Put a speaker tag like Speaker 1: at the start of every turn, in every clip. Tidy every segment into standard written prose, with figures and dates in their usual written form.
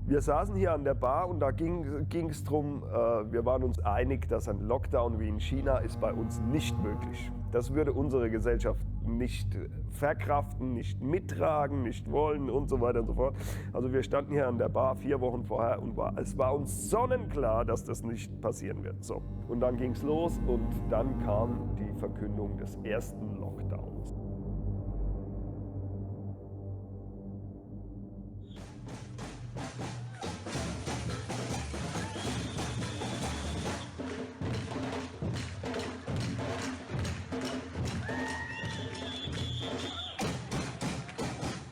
Speaker 1: Wir saßen hier an der Bar und da ging es darum, wir waren uns einig, dass ein Lockdown wie in China ist bei uns nicht möglich. Das würde unsere Gesellschaft nicht verkraften, nicht mittragen, nicht wollen und so weiter und so fort. Also wir standen hier an der Bar 4 Wochen vorher und es war uns sonnenklar, dass das nicht passieren wird. So. Und dann ging es los und dann kam die Verkündung des ersten Lockdowns.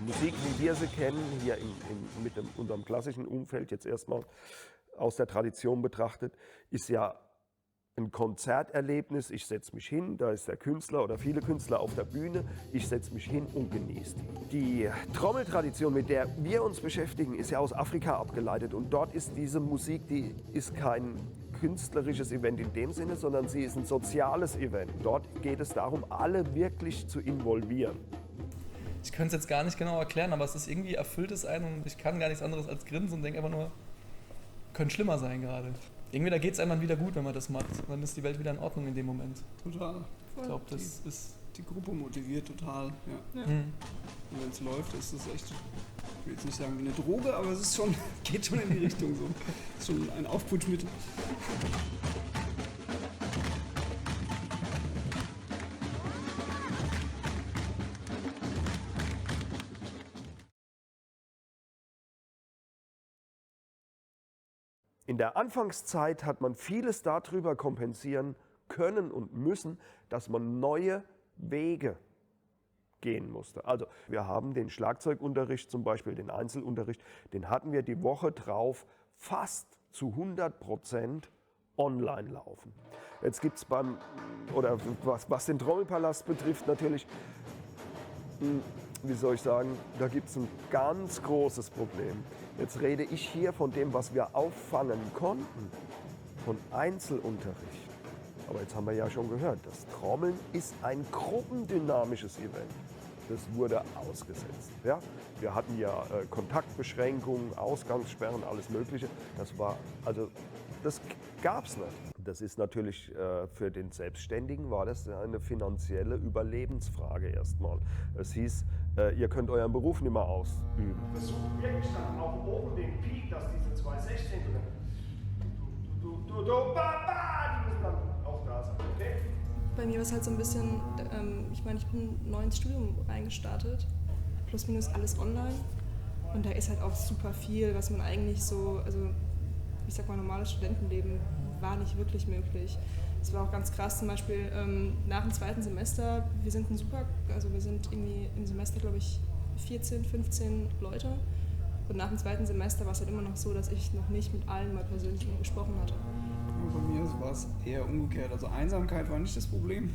Speaker 1: Musik, wie wir sie kennen, hier mit unserem klassischen Umfeld jetzt erstmal aus der Tradition betrachtet, ist ja ein Konzerterlebnis. Ich setze mich hin, da ist der Künstler oder viele Künstler auf der Bühne, ich setze mich hin und genieße die. Die Trommeltradition, mit der wir uns beschäftigen, ist ja aus Afrika abgeleitet und dort ist diese Musik, die ist kein künstlerisches Event in dem Sinne, sondern sie ist ein soziales Event. Dort geht es darum, alle wirklich zu involvieren.
Speaker 2: Ich könnte es jetzt gar nicht genau erklären, aber es ist irgendwie erfüllt es einen und ich kann gar nichts anderes als grinsen und denke einfach nur, könnte schlimmer sein gerade. Irgendwie, da geht es einem dann wieder gut, wenn man das macht. Dann ist die Welt wieder in Ordnung in dem Moment.
Speaker 3: Total.
Speaker 2: Ich glaube, das ist...
Speaker 3: Die Gruppe motiviert total, ja. Und wenn es läuft, ist es echt, ich will jetzt nicht sagen wie eine Droge, aber es ist schon, geht schon in die Richtung so. Ist schon ein Aufputschmittel.
Speaker 1: In der Anfangszeit hat man vieles darüber kompensieren können und müssen, dass man neue Wege gehen musste. Also wir haben den Schlagzeugunterricht, zum Beispiel den Einzelunterricht, den hatten wir die Woche drauf fast zu 100% online laufen. Jetzt gibt es was den Trommelpalast betrifft, natürlich, wie soll ich sagen, da gibt es ein ganz großes Problem. Jetzt rede ich hier von dem, was wir auffangen konnten, von Einzelunterricht. Aber jetzt haben wir ja schon gehört, das Trommeln ist ein gruppendynamisches Event. Das wurde ausgesetzt. Ja? Wir hatten ja Kontaktbeschränkungen, Ausgangssperren, alles Mögliche. Das gab's nicht. Das ist natürlich für den Selbstständigen war das eine finanzielle Überlebensfrage erstmal. Es hieß, ihr könnt euren Beruf nicht mehr ausüben. Versucht wirklich dann auch oben den Peak, dass diese 2 Sechzehntel, die müssen dann auch da sein, okay?
Speaker 4: Bei mir war es halt so ein bisschen, ich bin neu ins Studium reingestartet, plus minus alles online. Und da ist halt auch super viel, was man eigentlich so, also ich sag mal, normales Studentenleben war nicht wirklich möglich. Es war auch ganz krass, zum Beispiel nach dem 2. Semester, wir sind irgendwie im Semester, glaube ich, 14, 15 Leute. Und nach dem 2. Semester war es halt immer noch so, dass ich noch nicht mit allen mal persönlich gesprochen hatte.
Speaker 3: Bei mir war es eher umgekehrt. Also Einsamkeit war nicht das Problem.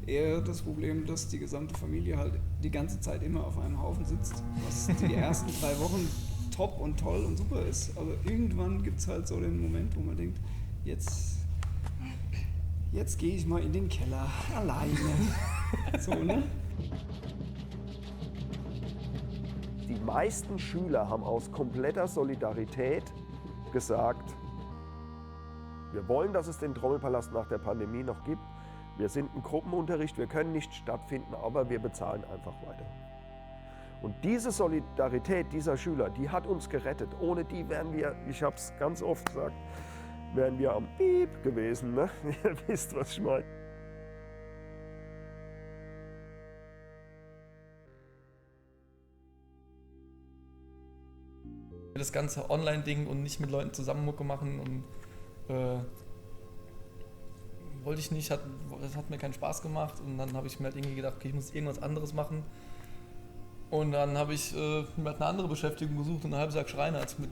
Speaker 3: Eher das Problem, dass die gesamte Familie halt die ganze Zeit immer auf einem Haufen sitzt. Was die ersten 3 Wochen top und toll und super ist. Aber irgendwann gibt es halt so den Moment, wo man denkt, jetzt gehe ich mal in den Keller alleine. So, ne?
Speaker 1: Die meisten Schüler haben aus kompletter Solidarität gesagt, wir wollen, dass es den Trommelpalast nach der Pandemie noch gibt. Wir sind ein Gruppenunterricht, wir können nicht stattfinden, aber wir bezahlen einfach weiter. Und diese Solidarität dieser Schüler, die hat uns gerettet. Ohne die wären wir, ich habe es ganz oft gesagt, wären wir am Piep gewesen. Ne? Ihr wisst, was ich meine.
Speaker 2: Das ganze Online-Ding und nicht mit Leuten zusammen Mucke machen und wollte ich nicht, das hat mir keinen Spaß gemacht und dann habe ich mir halt irgendwie gedacht, okay, ich muss irgendwas anderes machen und dann habe ich mir halt eine andere Beschäftigung gesucht und einen Halbsack Schreinert mit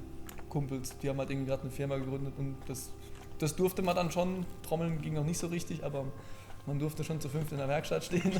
Speaker 2: Kumpels, die haben halt irgendwie gerade eine Firma gegründet und das durfte man dann schon, Trommeln ging noch nicht so richtig, aber man durfte schon zu 5 in der Werkstatt stehen.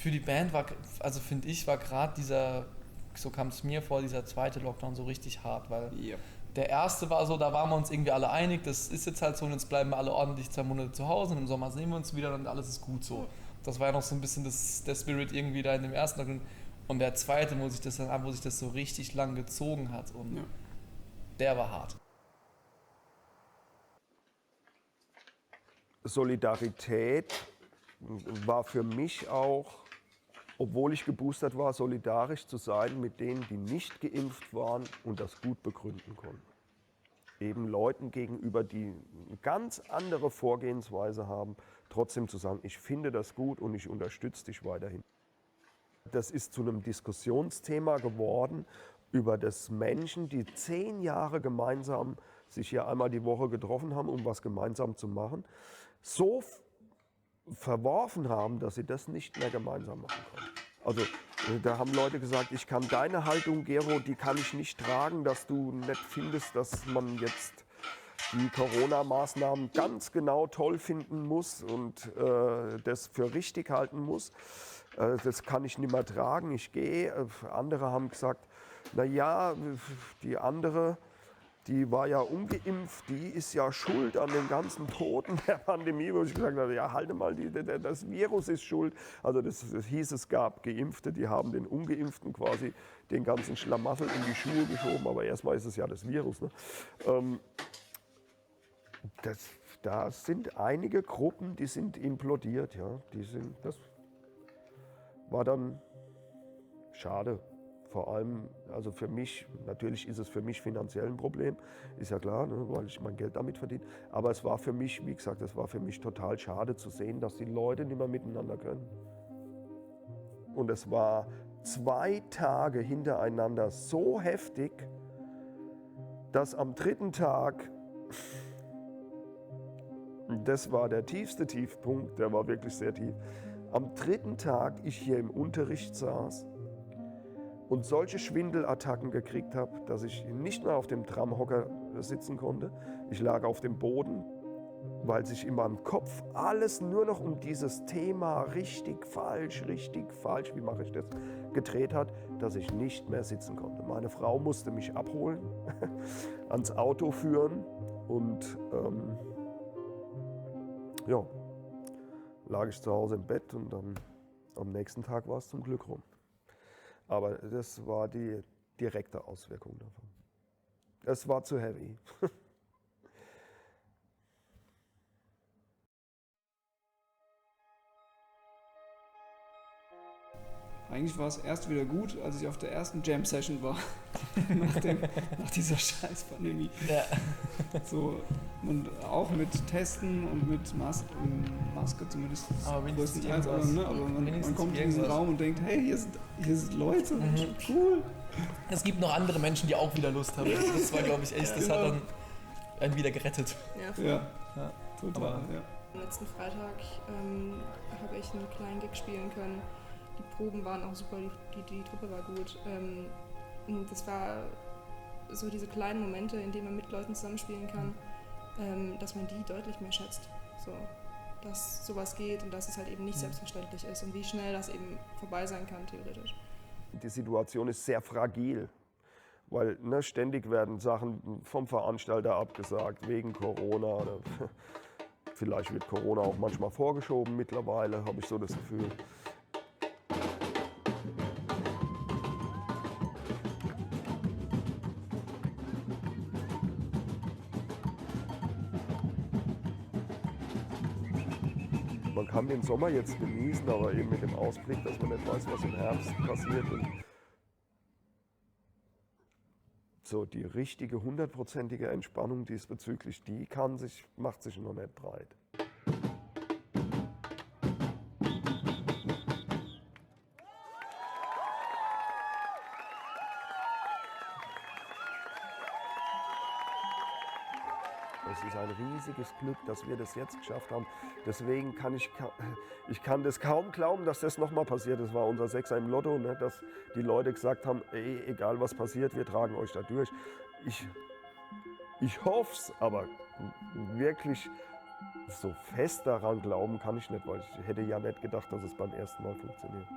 Speaker 2: Für die Band war, also finde ich, war gerade dieser, so kam es mir vor, dieser zweite Lockdown so richtig hart, weil
Speaker 3: Ja.
Speaker 2: der erste war so, da waren wir uns irgendwie alle einig, das ist jetzt halt so und jetzt bleiben wir alle ordentlich 2 Monate zu Hause und im Sommer sehen wir uns wieder und alles ist gut so. Das war ja noch so ein bisschen der Spirit irgendwie da in dem ersten Lockdown. Und der zweite, wo sich das so richtig lang gezogen hat und
Speaker 3: Ja.
Speaker 2: der war hart.
Speaker 1: Solidarität war für mich auch, obwohl ich geboostert war, solidarisch zu sein mit denen, die nicht geimpft waren und das gut begründen konnten. Eben Leuten gegenüber, die eine ganz andere Vorgehensweise haben, trotzdem zu sagen, ich finde das gut und ich unterstütze dich weiterhin. Das ist zu einem Diskussionsthema geworden über das Menschen, die 10 Jahre gemeinsam sich hier einmal die Woche getroffen haben, um was gemeinsam zu machen, so verworfen haben, dass sie das nicht mehr gemeinsam machen können. Also da haben Leute gesagt, ich kann deine Haltung, Gero, die kann ich nicht tragen, dass du nicht findest, dass man jetzt die Corona-Maßnahmen ganz genau toll finden muss und das für richtig halten muss. Das kann ich nicht mehr tragen, ich gehe. Andere haben gesagt, naja, die andere, die war ja ungeimpft, die ist ja schuld an den ganzen Toten der Pandemie. Wo ich gesagt habe, ja, halte mal, das Virus ist schuld. Also das hieß, es gab Geimpfte, die haben den Ungeimpften quasi den ganzen Schlamassel in die Schuhe geschoben. Aber erstmal ist es ja das Virus. Ne? Da sind einige Gruppen, die sind implodiert. Ja? Das war dann schade. Vor allem, also für mich, natürlich ist es für mich finanziell ein Problem, ist ja klar, ne, weil ich mein Geld damit verdiene. Aber es war für mich, wie gesagt, es war für mich total schade zu sehen, dass die Leute nicht mehr miteinander können. Und es war 2 Tage hintereinander so heftig, dass am 3. Tag, das war der tiefste Tiefpunkt, der war wirklich sehr tief, am 3. Tag ich hier im Unterricht saß und solche Schwindelattacken gekriegt habe, dass ich nicht mehr auf dem Tramhocker sitzen konnte. Ich lag auf dem Boden, weil sich in meinem Kopf alles nur noch um dieses Thema richtig, falsch, wie mache ich das, gedreht hat, dass ich nicht mehr sitzen konnte. Meine Frau musste mich abholen, ans Auto führen und ja, lag ich zu Hause im Bett und dann am nächsten Tag war es zum Glück rum. Aber das war die direkte Auswirkung davon. Es war zu heavy.
Speaker 3: Eigentlich war es erst wieder gut, als ich auf der ersten Jam-Session war. nach dieser Scheiß-Pandemie.
Speaker 2: Ja.
Speaker 3: So, und auch mit Testen und mit Maske zumindest
Speaker 2: Aber wenigstens
Speaker 3: größtenteils. Aber,
Speaker 2: irgendwas.
Speaker 3: ne, aber man
Speaker 2: Wenigstens
Speaker 3: kommt in diesen
Speaker 2: irgendwas.
Speaker 3: Raum und denkt, hey, hier sind Leute, cool.
Speaker 2: Es gibt noch andere Menschen, die auch wieder Lust haben. Das war, glaube ich, echt, das hat
Speaker 3: Genau.
Speaker 2: dann einen wieder gerettet.
Speaker 4: Ja, voll.
Speaker 3: Ja,
Speaker 2: Ja.
Speaker 3: total.
Speaker 2: Aber-
Speaker 3: Ja.
Speaker 4: Am letzten Freitag habe ich einen kleinen Gig spielen können. Die Proben waren auch super, die Truppe war gut. Und das war so diese kleinen Momente, in denen man mit Leuten zusammenspielen kann, dass man die deutlich mehr schätzt. So, dass sowas geht und dass es halt eben nicht selbstverständlich ist und wie schnell das eben vorbei sein kann, theoretisch.
Speaker 1: Die Situation ist sehr fragil, weil ständig werden Sachen vom Veranstalter abgesagt, wegen Corona. Oder vielleicht wird Corona auch manchmal vorgeschoben mittlerweile, habe ich so das Gefühl. Man kann den Sommer jetzt genießen, aber eben mit dem Ausblick, dass man nicht weiß, was im Herbst passiert. Und so die richtige, 100%ige Entspannung diesbezüglich, die macht sich noch nicht breit. Es ist ein riesiges Glück, dass wir das jetzt geschafft haben. Deswegen kann ich das kaum glauben, dass das nochmal passiert. Das war unser Sechser im Lotto, ne? Dass die Leute gesagt haben, ey, egal was passiert, wir tragen euch da durch. Ich hoffe es, aber wirklich So fest daran glauben kann ich nicht, weil ich hätte ja nicht gedacht, dass es beim ersten Mal funktioniert.